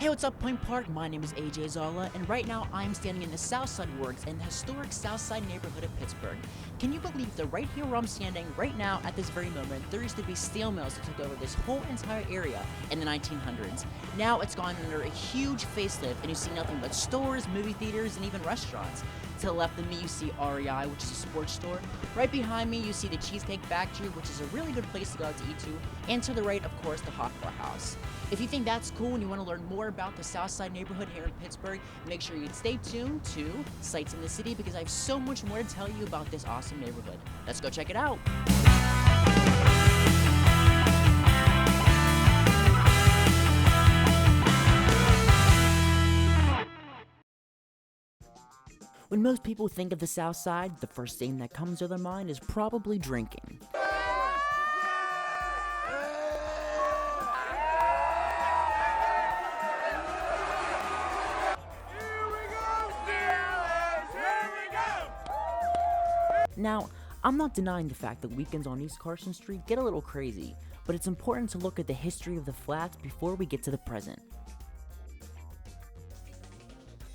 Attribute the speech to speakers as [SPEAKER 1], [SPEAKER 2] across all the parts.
[SPEAKER 1] Hey, what's up, Point Park? My name is AJ Zala, and right now I'm standing in the Southside Works in the historic Southside neighborhood of Pittsburgh. Can you believe that right here where I'm standing, right now, at this very moment, there used to be steel mills that took over this whole entire area in the 1900s. Now it's gone under a huge facelift, and you see nothing but stores, movie theaters, and even restaurants. To the left of me, you see REI, which is a sports store. Right behind me, you see the Cheesecake Factory, which is a really good place to go out to eat to. And to the right, of course, the Hot Bar House. If you think that's cool and you want to learn more about the Southside neighborhood here in Pittsburgh, make sure you stay tuned to Sights in the City because I have so much more to tell you about this awesome neighborhood. Let's go check it out. When most people think of the South Side, the first thing that comes to their mind is probably drinking. Now, I'm not denying the fact that weekends on East Carson Street get a little crazy, but it's important to look at the history of the flats before we get to the present.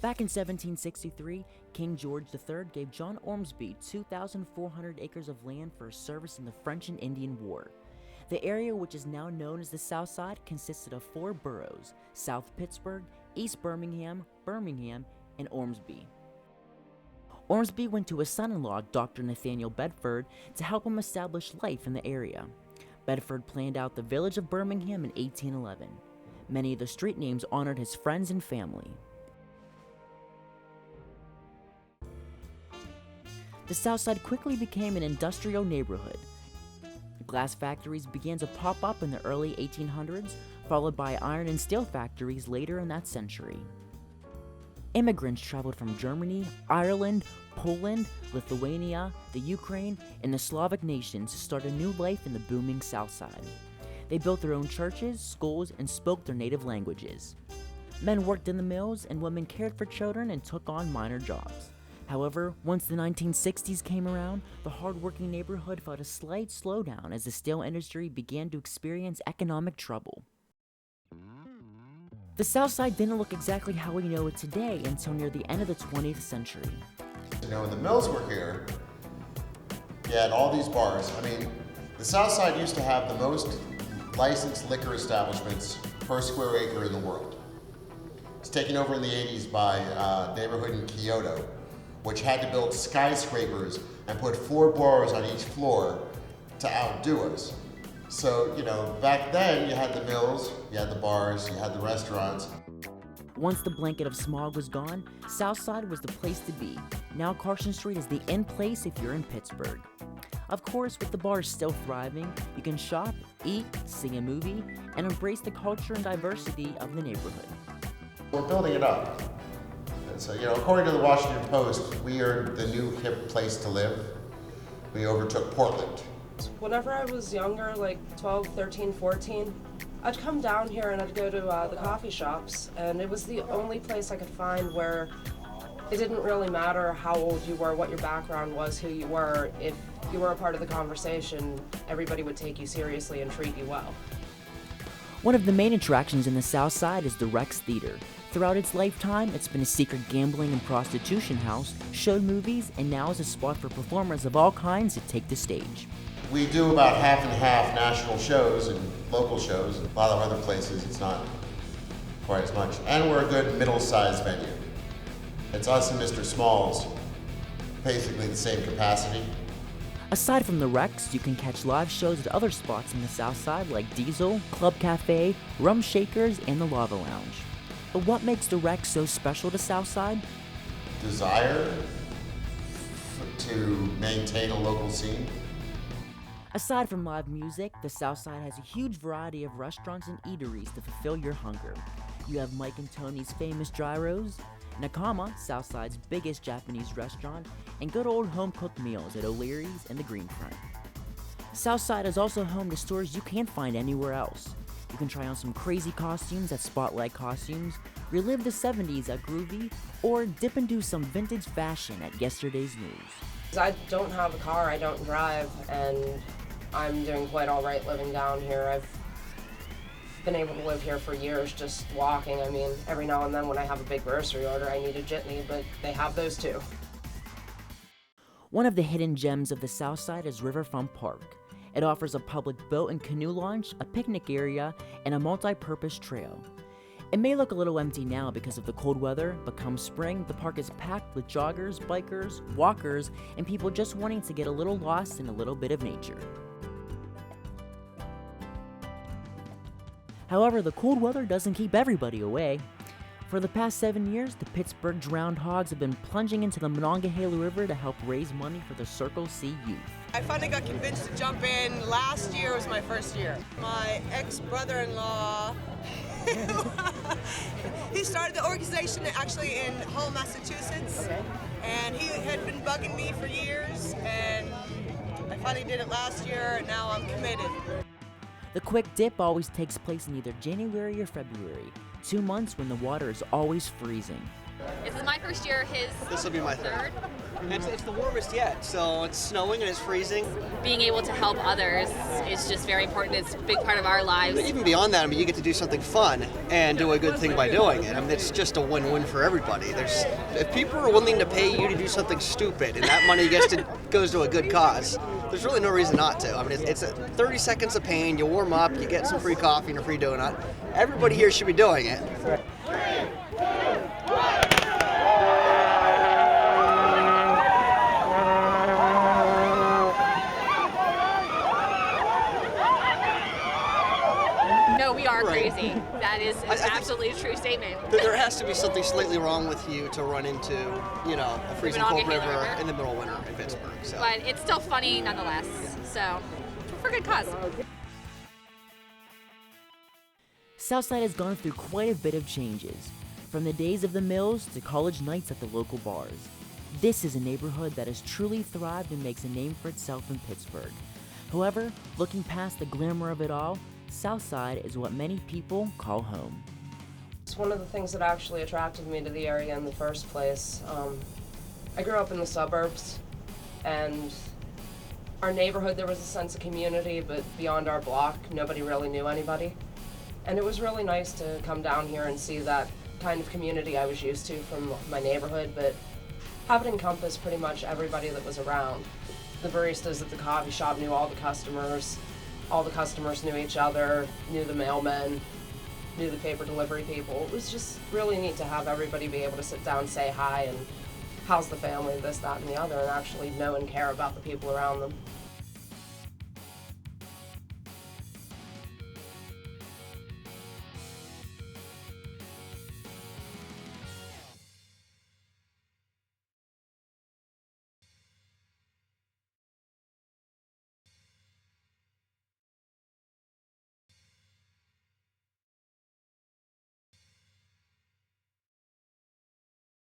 [SPEAKER 1] Back in 1763, King George III gave John Ormsby 2,400 acres of land for his service in the French and Indian War. The area, which is now known as the South Side, consisted of 4 boroughs: South Pittsburgh, East Birmingham, Birmingham, and Ormsby. Ormsby went to his son-in-law, Dr. Nathaniel Bedford, to help him establish life in the area. Bedford planned out the village of Birmingham in 1811. Many of the street names honored his friends and family. The South Side quickly became an industrial neighborhood. Glass factories began to pop up in the early 1800s, followed by iron and steel factories later in that century. Immigrants traveled from Germany, Ireland, Poland, Lithuania, the Ukraine, and the Slavic nations to start a new life in the booming South Side. They built their own churches, schools, and spoke their native languages. Men worked in the mills, and women cared for children and took on minor jobs. However, once the 1960s came around, the hard-working neighborhood felt a slight slowdown as the steel industry began to experience economic trouble. The South Side didn't look exactly how we know it today until near the end of the 20th century.
[SPEAKER 2] You know, when the mills were here, you had all these bars. I mean, the South Side used to have the most licensed liquor establishments per square acre in the world. It's taken over in the 80s by a neighborhood in Kyoto, which had to build skyscrapers and put 4 bars on each floor to outdo us. So, you know, back then you had the mills, you had the bars, you had the restaurants.
[SPEAKER 1] Once the blanket of smog was gone, Southside was the place to be. Now Carson Street is the in place if you're in Pittsburgh. Of course, with the bars still thriving, you can shop, eat, see a movie, and embrace the culture and diversity of the neighborhood.
[SPEAKER 2] We're building it up. And so, you know, according to the Washington Post, we are the new hip place to live. We overtook Portland.
[SPEAKER 3] Whenever I was younger, like 12, 13, 14, I'd come down here and I'd go to the coffee shops, and it was the only place I could find where it didn't really matter how old you were, what your background was, who you were. If you were a part of the conversation, everybody would take you seriously and treat you well.
[SPEAKER 1] One of the main attractions in the South Side is the Rex Theater. Throughout its lifetime, it's been a secret gambling and prostitution house, showed movies, and now is a spot for performers of all kinds to take the stage.
[SPEAKER 2] We do about half and half national shows and local shows. A lot of other places it's not quite as much. And we're a good middle-sized venue. It's us and Mr. Smalls, basically the same capacity.
[SPEAKER 1] Aside from the Rex, you can catch live shows at other spots in the South Side like Diesel, Club Cafe, Rum Shakers, and the Lava Lounge. But what makes the Rex so special to Southside?
[SPEAKER 2] Desire to maintain a local scene.
[SPEAKER 1] Aside from live music, the Southside has a huge variety of restaurants and eateries to fulfill your hunger. You have Mike and Tony's famous gyros, Nakama, Southside's biggest Japanese restaurant, and good old home-cooked meals at O'Leary's and the Greenfront. Southside is also home to stores you can't find anywhere else. You can try on some crazy costumes at Spotlight Costumes, relive the 70s at Groovy, or dip into some vintage fashion at Yesterday's News.
[SPEAKER 3] I don't have a car, I don't drive, and I'm doing quite all right living down here. I've been able to live here for years just walking. I mean, every now and then when I have a big grocery order, I need a jitney, but they have those too.
[SPEAKER 1] One of the hidden gems of the South Side is Riverfront Park. It offers a public boat and canoe launch, a picnic area, and a multi-purpose trail. It may look a little empty now because of the cold weather, but come spring, the park is packed with joggers, bikers, walkers, and people just wanting to get a little lost in a little bit of nature. However, the cold weather doesn't keep everybody away. For the past 7 years, the Pittsburgh Drowned Hogs have been plunging into the Monongahela River to help raise money for the Circle C youth.
[SPEAKER 4] I finally got convinced to jump in. Last year was my first year. My ex-brother-in-law, he started the organization actually in Hull, Massachusetts.
[SPEAKER 1] Okay.
[SPEAKER 4] And he had been bugging me for years, and I finally did it last year, and now I'm committed.
[SPEAKER 1] The quick dip always takes place in either January or February, 2 months when the water is always freezing.
[SPEAKER 5] This is my first year,
[SPEAKER 6] This will be my
[SPEAKER 5] third.
[SPEAKER 6] It's the warmest yet, so it's snowing and it's freezing.
[SPEAKER 5] Being able to help others is just very important. It's a big part of our lives.
[SPEAKER 6] But even beyond that, I mean, you get to do something fun and do a good thing by doing it. I mean, it's just a win-win for everybody. If people are willing to pay you to do something stupid and that money goes to a good cause, there's really no reason not to. I mean, it's 30 seconds of pain, you warm up, you get some free coffee and a free donut. Everybody here should be doing it.
[SPEAKER 5] No, we are
[SPEAKER 6] Right.
[SPEAKER 5] crazy. That is
[SPEAKER 6] I think
[SPEAKER 5] absolutely a true statement.
[SPEAKER 6] There has to be something slightly wrong with you to run into, a freezing cold
[SPEAKER 5] Monongahela
[SPEAKER 6] river
[SPEAKER 5] River.
[SPEAKER 6] in the middle of winter in Pittsburgh. So.
[SPEAKER 5] But it's still funny nonetheless. So, for good cause.
[SPEAKER 1] Southside has gone through quite a bit of changes, from the days of the mills to college nights at the local bars. This is a neighborhood that has truly thrived and makes a name for itself in Pittsburgh. However, looking past the glamour of it all, Southside is what many people call home.
[SPEAKER 3] It's one of the things that actually attracted me to the area in the first place. I grew up in the suburbs, and our neighborhood, there was a sense of community, but beyond our block, nobody really knew anybody. And it was really nice to come down here and see that kind of community I was used to from my neighborhood, but have it encompass pretty much everybody that was around. The baristas at the coffee shop knew all the customers knew each other, knew the mailmen, knew the paper delivery people. It was just really neat to have everybody be able to sit down, say hi, and how's the family, this, that, and the other, and actually know and care about the people around them.